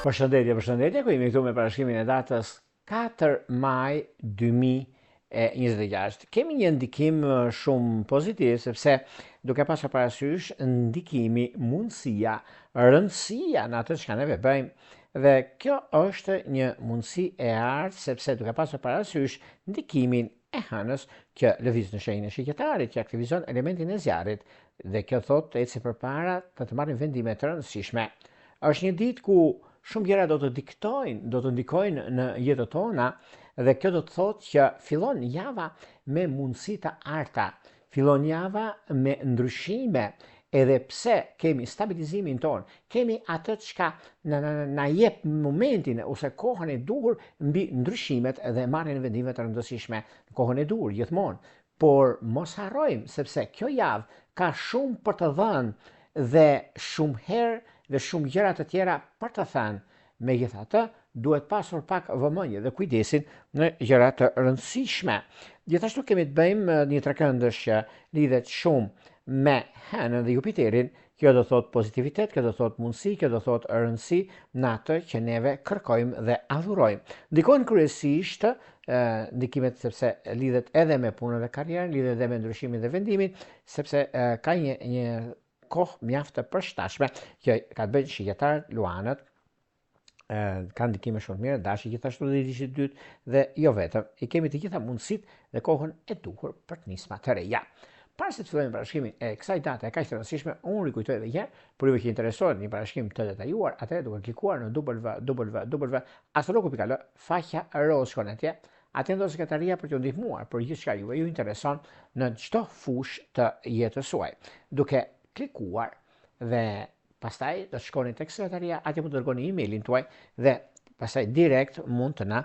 Përshëndetje, ku jemi këtu me parashkrimin e datës 4 maj 2026. Kemi një ndikim shumë pozitiv, sepse duke pasur parasysh ndikimi, mundësia, rëndësia në atë që neve bëjmë, dhe kjo është një mundësi e artë, sepse duke pasur parasysh ndikimin e hënës që lëviz në shenjën e shqiptarit, që aktivizon elementin e zjarrit, dhe kjo thot të eci përpara të marrin vendime të rëndësishme. Është një ditë ku shumë gjëra do të ndikojnë në jetën tona, dhe kjo do të thotë që fillon java me mundësi të arta, fillon java me ndryshime, edhe pse kemi stabilizimin ton, kemi atë çka na jep momentin ose kohën e duhur mbi ndryshimet dhe marrjen e vendimeve të rëndësishme, kohën e duhur gjithmonë. Por mos harrojmë, sepse kjo javë ka shumë për të dhënë dhe shumë herë dhe shumë gjëra të tjera për të thënë. Megjithatë, duhet pasur pak vëmendje dhe kujdesin në gjëra të rëndësishme. Gjithashtu kemi të bëjmë një trekëndësh që lidhet shumë me hënën dhe Jupiterin. Kjo do thot pozitivitet, kjo do thot mundësi, kjo do thot rëndësi në atë që neve kërkojmë dhe adhurojmë. Ndikojnë kryesisht ndikimet sepse lidhet edhe me punën dhe karrierën, lidhet edhe me ndryshimin dhe vendimin, sepse ka një kohë mjaft të përshtatshme që ka të bëjë shqiptarët, luanët, kanë ndikime shumë mirë, dashi gjithashtu dhe dishit dytë, dhe jo vetëm, i kemi të gjitha mundësit dhe kohën e duhur për të nisma të reja. Para se të fillojmë parashkrimin e kësaj date e kaq të rëndësishme, unë rikujtoj edhe një herë, për ju që interesohet një parashkrim të detajuar, atëherë duke klikuar në www.astrologu.al, faqja roz shkon atje, atendo sekretaria për t'ju ndihmuar për gjithçka ju intereson në çdo fushë të jetës suaj. Duke klikuar dhe pastaj do të shkoni tek sekretaria, atje mund të dërgoni emailin tuaj dhe pastaj direkt mund të na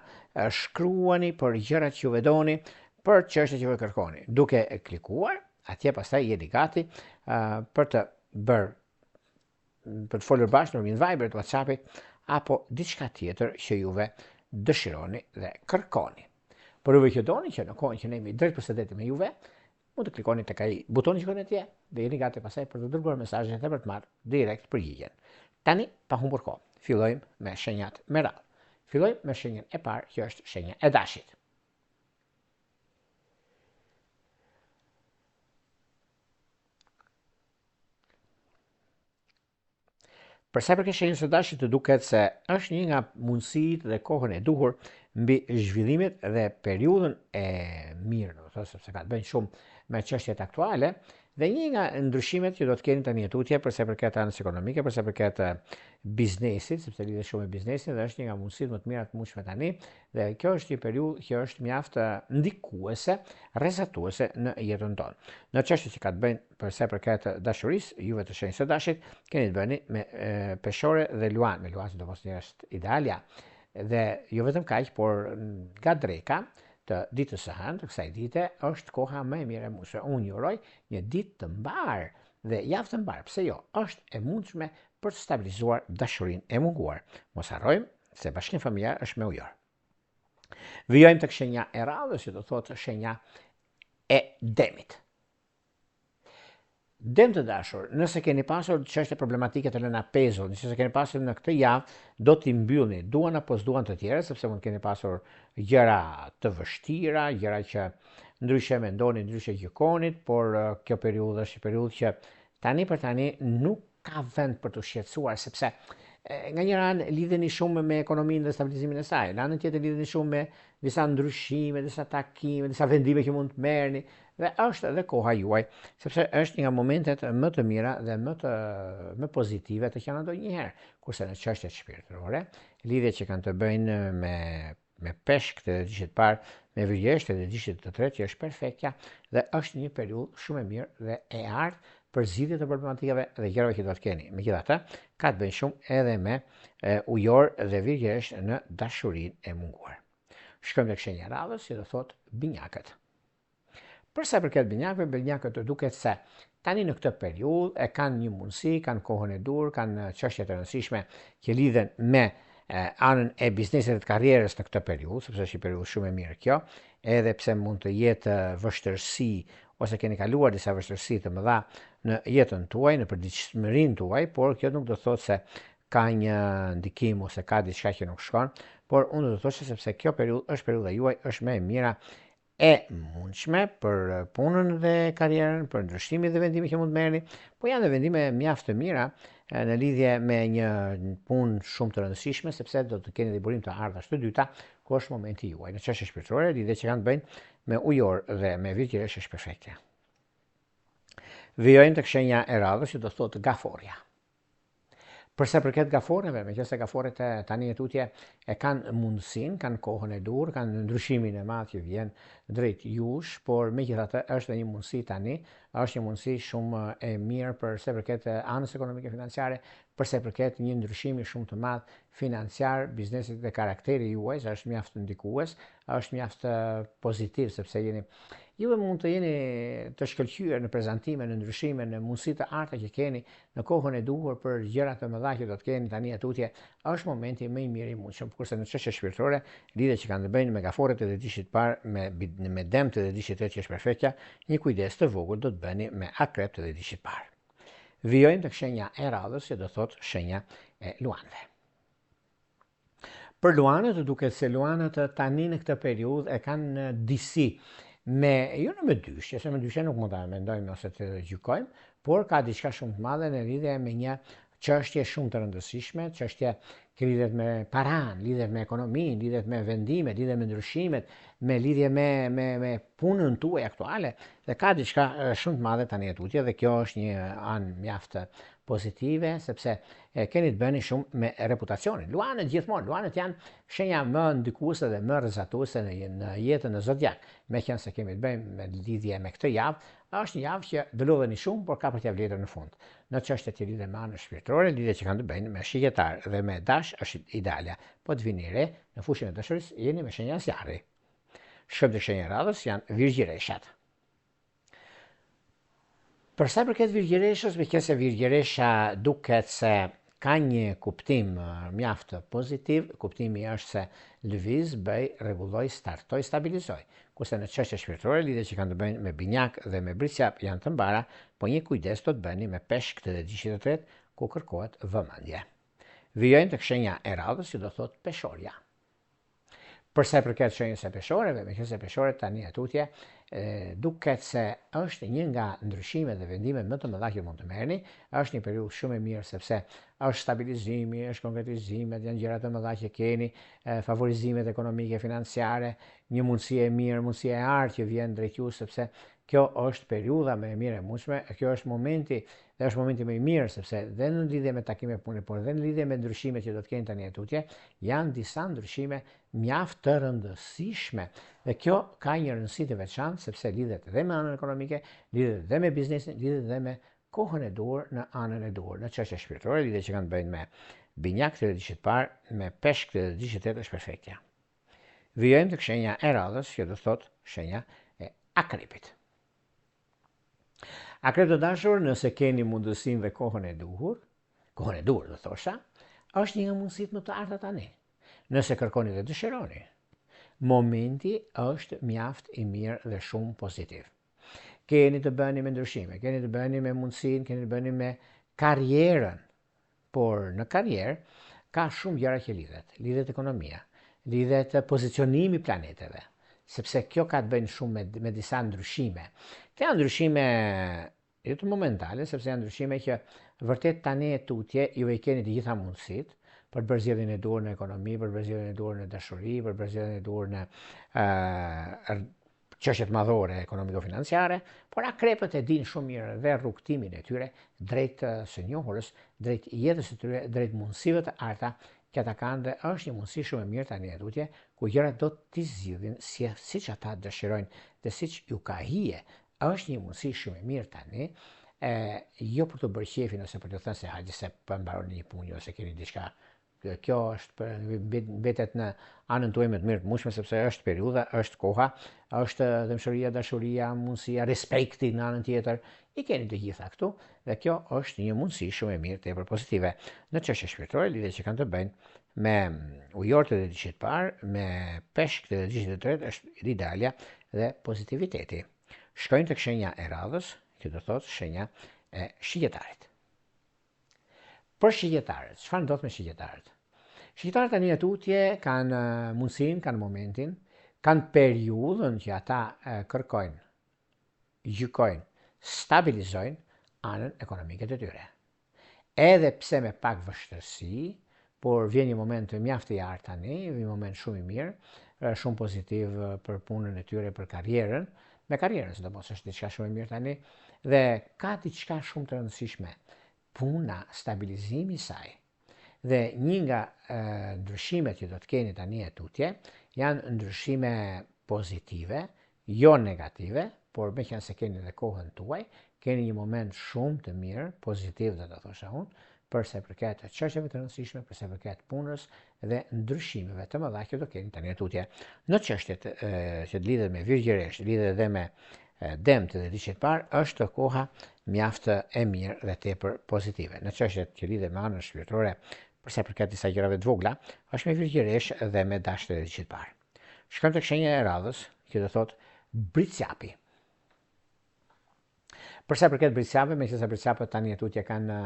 shkruani për gjërat që ju doni, për çështjet që ju kërkoni. Duke klikuar, atje pastaj jeni gati për të folur bashkë në Viber, WhatsAppit apo diçka tjetër që juve dëshironi dhe kërkoni. Por juve që doni që në kohën që ne jemi drejt përshëndetje me juve, mund të klikoni tek ai butoni që kanë atje dhe jeni gati pastaj për të dërguar mesazhet dhe për të marrë direkt përgjigjen. Tani, pa humbur kohë, fillojmë me shenjat me radhë. Fillojmë me shenjën e parë, që është shenja e dashit. Për sa i përket shenjës së dashit, të duket se është një nga mundësitë dhe kohën e duhur mbi zhvillimet dhe periudhën e mirë, do të thotë, sepse ka të bëjë shumë me çështjet aktuale, dhe një nga ndryshimet që do të keni tani tutje për sa i përket anës ekonomike, për sa i përket biznesit, sepse lidhet shumë me biznesin dhe është një nga mundësitë më të mira të mundshme tani, dhe kjo është një periudhë që është mjaft ndikuese, rrezatuese në jetën tonë. Në çështjet që ka të bëjnë për sa i përket dashurisë, juve të shenjës së dashit, keni të bëni me peshore dhe luan. Me luan sidomos është idealja. Dhe jo vetëm kaq, por nga dreka të ditës së hënë, të kësaj dite, është koha më e mirë e mundshme. Unë ju uroj një ditë të mbarë dhe javë të mbarë, pse jo, është e mundshme për të stabilizuar dashurinë e munguar. Mos harrojmë se bashkimi familjar është me ujor. Vijojmë tek shenja e radhës, që do thotë shenja e demit. Dem të dashur, nëse keni pasur çështje problematike të lëna pezull, nëse keni pasur në këtë javë, do t'i mbyllni duan apo s'duan të tjerë, sepse mund keni pasur gjëra të vështira, gjëra që ndryshe mendoni, ndryshe gjykonit, por kjo periudhë është një periudhë që tani për tani nuk ka vend për të shqetësuar, sepse nga njëra anë lidheni shumë me ekonominë dhe stabilizimin e saj, në anën tjetër lidheni shumë me disa ndryshime, disa takime, disa vendime që mund të merrni, dhe është edhe koha juaj, sepse është një nga momentet më të mira dhe më pozitive të qenë ndonjëherë, kurse në çështjet shpirtërore, lidhjet që kanë të bëjnë me peshk të dishit parë, me vëllëjesht të dishit të tretë, që është perfektja, dhe është një periudhë shumë e mirë dhe e artë për zgjidhje të problematikave dhe gjërave që do të keni. Megjithatë, ka të bëjë shumë edhe me ujor dhe vëllëjesht në dashurinë e munguar. Shkojmë tek shenja e radhës, që do thotë binjakët. Për sa i përket binjakëve të duket se tani në këtë periudhë e kanë një mundësi, kanë kohën e dur, kanë çështje të rëndësishme që lidhen me anën e biznesit dhe të karrierës në këtë periudhë, sepse është një periudhë shumë e mirë kjo, edhe pse mund të jetë vështirësi ose keni kaluar disa vështirësi të mëdha në jetën tuaj, në përditshmërinë tuaj, por kjo nuk do të thotë se ka një ndikim ose ka diçka që nuk shkon, por unë do të thosha sepse kjo periudhë është periudha juaj, është më e mira e mundshme për punën dhe karrierën, për ndryshimin dhe vendimin që mund të merrni, po janë dhe vendime mjaft të mira në lidhje me një punë shumë të rëndësishme, sepse do të keni dhe burim të ardhash të dyta, ku është momenti juaj. Në çështje shpirtërore, lidhje që kanë të bëjnë me ujor dhe me virgjëresh është perfekte. Vijojmë tek shenja e radhës, që do thotë gaforja. Përsa përket gaforeve, meqense gaforet tani e tutje e kanë mundësinë, kanë kohën e dur, kanë ndryshimin e madh që vjen drejt jush, por megjithatë është një mundësi tani, është një mundësi shumë e mirë përsa përket anës ekonomike financiare, përsa përket një ndryshimi shumë të madh financiar, biznesit dhe karakteri juaj, është mjaft ndikues, është mjaft pozitiv sepse juve mund të jeni të shkëlqyer në prezantime, në ndryshime, në mundësi të arta që keni, në kohën e duhur për gjëra të mëdha që do të keni tani atutje, është momenti më i mirë i mundshëm. Kurse në çështje shpirtërore, lidhje që kanë të bëjnë me gaforet e dishit parë, me demt e dishit tretë që është perfektja, një kujdes të vogël do të bëni me akrept e dishit parë. Vijojmë tek shenja e radhës, që do thotë shenja e luanëve. Për luanët, duket se luanët tani në këtë periudhë e kanë disi jo në me dyshje, se me dyshje nuk mund ta mendojmë ose të gjykojmë, por ka diçka shumë të madhe në lidhje me një çështje shumë të rëndësishme, çështje që lidhet me paran, lidhet me ekonominë, lidhet me vendimet, lidhet me ndryshimet, me lidhje me punën tuaj aktuale, dhe ka diçka shumë të madhe tani atutje, dhe kjo është një anë mjaft pozitive, sepse keni të bëni shumë me reputacionin. Luanët gjithmonë, luanët janë shenja më ndikuese dhe më rrezatuese në jetën në zodiak. Meqense kemi të bëjmë me lidhje me këtë javë, është një javë që do lodheni shumë, por ka për t'ia vlerën në fund. Në çështjet që lidhen me anën shpirtërore, lidhje që kanë të bëjnë me shigjetar dhe me dash është ideale. Po të vini re në fushën e dashurisë, jeni me shenja zjarri. Shkojmë te shenja e radhës, janë virgjëreshat. Për sa përket virgjëreshës, meqense virgjëresha duket se ka një kuptim mjaft pozitiv, kuptimi është se lëviz, bëj, rregulloj, startoj, stabilizoj. Kurse në çështje shpirtërore, lidhje që kanë të bëjnë me binjak dhe me brisjap janë të mbara, po një kujdes do të bëni me peshk dhe dishit të tretë, ku kërkohet vëmendje. Vijojmë tek shenja e radhës, që do thotë peshorja. Përsa përket shenjës së peshoreve, meqense peshorët tani atutje duket se është një nga ndryshimet dhe vendimet më të mëdha që mund të merrni, është një periudhë shumë e mirë sepse është stabilizimi, është konkretizimet, janë gjëra të mëdha që keni, favorizimet ekonomike, financiare, një mundësi e mirë, mundësi e artë që vjen drejt ju, sepse kjo është periudha më e mirë e mundshme, kjo është momenti dhe është momenti më i mirë, sepse dhe në lidhje me takime pune, por dhe në lidhje me ndryshimet që do të keni tani atutje, janë disa ndryshime mjaft të rëndësishme. Dhe kjo ka një rëndësi të veçantë sepse lidhet dhe me anën ekonomike, lidhet dhe me biznesin, lidhet dhe me kohën e dur në anën e dur. Në çështje shpirtërore, lidhje që kanë të bëjnë me binjak të dishit parë, me peshk të dishit tretë është perfektja. Vijojmë tek shenja e radhës, që do thotë shenja e akrepit. Akrep të dashur, nëse keni mundësinë dhe kohën e dur do thosha, është një nga mundësitë më të arta tani. Nëse kërkoni dhe dëshironi, momenti është mjaft i mirë dhe shumë pozitiv. Keni të bëni me ndryshime, keni të bëni me mundësinë, keni të bëni me karrierën, por në karrierë ka shumë gjëra që lidhet ekonomia, lidhet pozicionimi planeteve, sepse kjo ka të bëjnë shumë me disa ndryshime. Këto janë ndryshime jo të momentale, sepse janë ndryshime që vërtet tani e tutje ju e keni të gjitha mundësitë për të bërë zgjedhjen e duhur në ekonomi, për të bërë zgjedhjen e duhur në dashuri, për të bërë zgjedhjen e duhur në çështjet madhore ekonomiko-financiare, por akrepët e dinë shumë mirë dhe rrugtimin e tyre drejt së njohurës, drejt jetës së tyre, drejt mundësive të arta që ata kanë, dhe është një mundësi shumë e mirë tani e tutje, ku gjërat do t'i zgjidhin siç ata dëshirojnë dhe siç ju ka hije. Është një mundësi shumë e mirë tani, jo për të bërë qefin ose për të thënë se hajde se po mbaroni një punë ose keni diçka. Kjo është mbetet në anën tuaj më të mirë të mundshme, sepse është periudha, është koha, është dëmshëria, dashuria, mundësia, respekti në anën tjetër. I keni të gjitha këtu, dhe kjo është një mundësi shumë e mirë tepër pozitive. Në çështje shpirtërore, lidhje që kanë të bëjnë me ujorët e dishit parë, me peshkët e dishit të tretë, është idealja dhe pozitiviteti. Shkojmë tek shenja e radhës, që do thotë shenja e shigjetarit. Për shigjetarët, çfarë ndodh me shigjetarët? Shigjetarët tani e tutje kanë mundësinë, kanë momentin, kanë periudhën që ata kërkojnë, gjykojnë, stabilizojnë anën ekonomike të tyre. Edhe pse me pak vështërsi, por vjen një moment mjaft i artë tani, një moment shumë i mirë, shumë pozitiv për punën e tyre, për karrierën, me karrierën sidomos është diçka shumë e mirë tani, dhe ka diçka shumë të rëndësishme, puna, stabilizimi i saj. Dhe një nga ndryshimet që do të keni tani e tutje, janë ndryshime pozitive, jo negative, por me qenë se keni dhe kohën tuaj, keni një moment shumë të mirë, pozitiv dhe të thosha unë, përse përket çështjeve të rëndësishme, përse përket punës dhe ndryshimeve të mëdha që do keni tani e tutje. Në çështjet që lidhet me virgjëresht, lidhet edhe me demt dhe liçet parë, është koha mjaft e mirë dhe tepër pozitive. Në çështjet që lidhen me anën shpirtërore, përse përket disa gjërave të vogla, është me virgjëresht dhe me dashje dhe liçet parë. Shkojmë tek shenja e radhës, që do thotë britsjapi. Përsa përket britsjapëve, meqenëse britsjapët tani e tutje kanë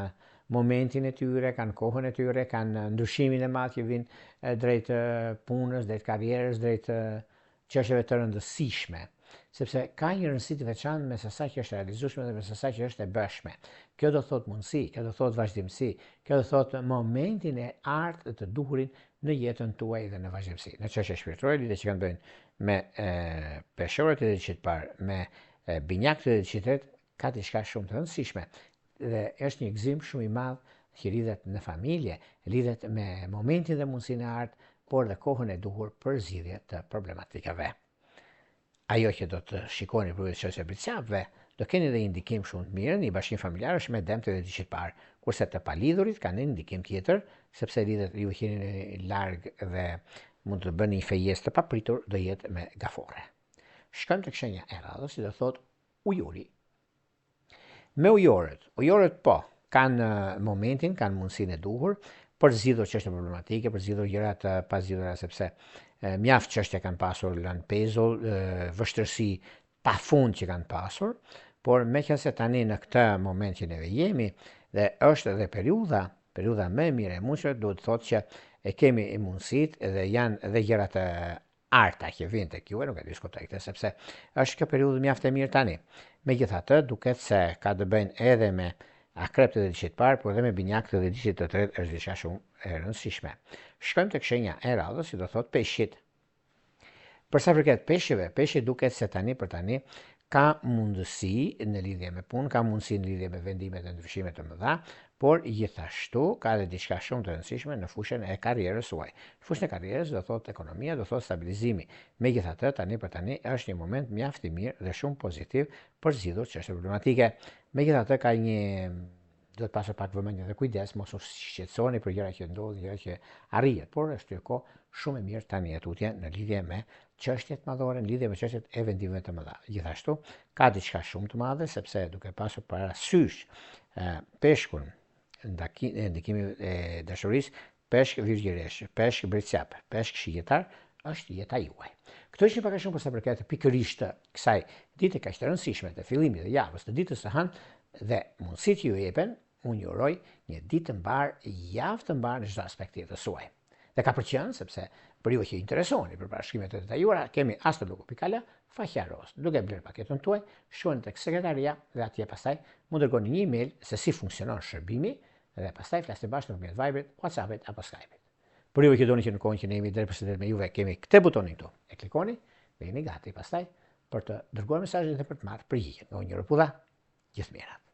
momentin e tyre, kanë kohën e tyre, kanë ndryshimin e madh që vjen drejt punës, drejt karrierës, drejt çështjeve të rëndësishme, sepse ka një rëndësi të veçantë mes asaj që është realizueshme dhe mes asaj që është e bëshme. Kjo do thotë mundësi, kjo do thotë vazhdimsi, kjo do thotë momentin e artë të duhurin në jetën tuaj dhe në vazhdimsi. Në çështje shpirtërore, lidhje që kanë bëjnë me peshorët e liçit parë, me binjakët e liçit tretë, ka diçka shumë të rëndësishme dhe është një gëzim shumë i madh që lidhet në familje, lidhet me momentin dhe mundësinë e artë, por dhe kohën e duhur për zgjidhje të problematikave. Ajo që do të shikoni për çështjen e britsjapëve, do keni edhe një ndikim shumë të mirë, një bashkim familjar është me demt dhe liçit parë, kurse të palidhurit kanë një ndikim tjetër, sepse lidhet ju jeni larg dhe mund të bëni një fejes të papritur, do jetë me gafore. Shkojmë tek shenja e radhës, që do thotë ujuri. Me ujorët po, kanë momentin, kanë mundësinë e duhur për zgjidhur çështje problematike, për zgjidhur gjëra të pazgjidhura, sepse mjaft çështje kanë pasur, lanë pezull, vështirësi pafund që kanë pasur, por meqense tani në këtë moment që neve jemi dhe është edhe periudha më e mirë e mundshme, duhet të thotë që e kemi mundësitë dhe janë edhe gjëra të arta që vijnë tek ju, nuk e diskutoj këtë, sepse është kjo periudhë mjaft e mirë tani. Megjithatë, duket se ka të bëjnë edhe me akrepët dhe liçit parë, por edhe me binjakët dhe liçit të tretë është diçka shumë e rëndësishme. Shkojmë tek shenja e radhës, që do thotë peshqit. Për sa përket peshqeve, peshqit duket se tani për tani ka mundësi në lidhje me punë, ka mundësi në lidhje me vendimet e ndryshime të mëdha, por gjithashtu ka edhe diçka shumë të rëndësishme në fushën e karrierës suaj. Në fushën e karrierës do thotë ekonomia, do thotë stabilizimi. Megjithatë, tani për tani është një moment mjaft i mirë dhe shumë pozitiv për zgjidhur çështje problematike. Megjithatë ka një duhet pasur pak vëmendje dhe kujdes, mos u shqetësoni për gjëra që ndodhin, gjëra që arrihet, por është një kohë shumë e mirë tani e tutje në lidhje me çështjet madhore, në lidhje me çështjet e vendimeve të mëdha. Gjithashtu ka diçka shumë të madhe, sepse duke pasur parasysh peshkun, ndikimin e dashurisë, peshk virgjëresh, peshk britsjap, peshk shigjetar, është jeta juaj. Këto ishin pak a shumë për sa përket pikërisht kësaj dite kaq të rëndësishme të fillimit të javës, të ditës së hënë dhe mundësitë që ju jepen, unë ju uroj një ditë të mbarë, javë të mbarë në çdo aspekt të jetës suaj. Dhe ka përqen, sepse për ju që interesoni për parashkrimet e detajuara, kemi astrologu.al, faqja roz. Duke blerë paketën tuaj, shkruani tek sekretaria dhe atje pastaj mund dërgoni një email se si funksionon shërbimi dhe pastaj flasni bashkë nëpërmjet Viberit, WhatsAppit apo Skypit. Për ju që doni që në kohën që ne jemi drejt përshëndetjes me juve, kemi këtë butonin këtu. E klikoni dhe jeni gati pastaj për të dërguar mesazhet dhe për të marrë përgjigjen. Nga unë Njero Pudha, gjithë mirat.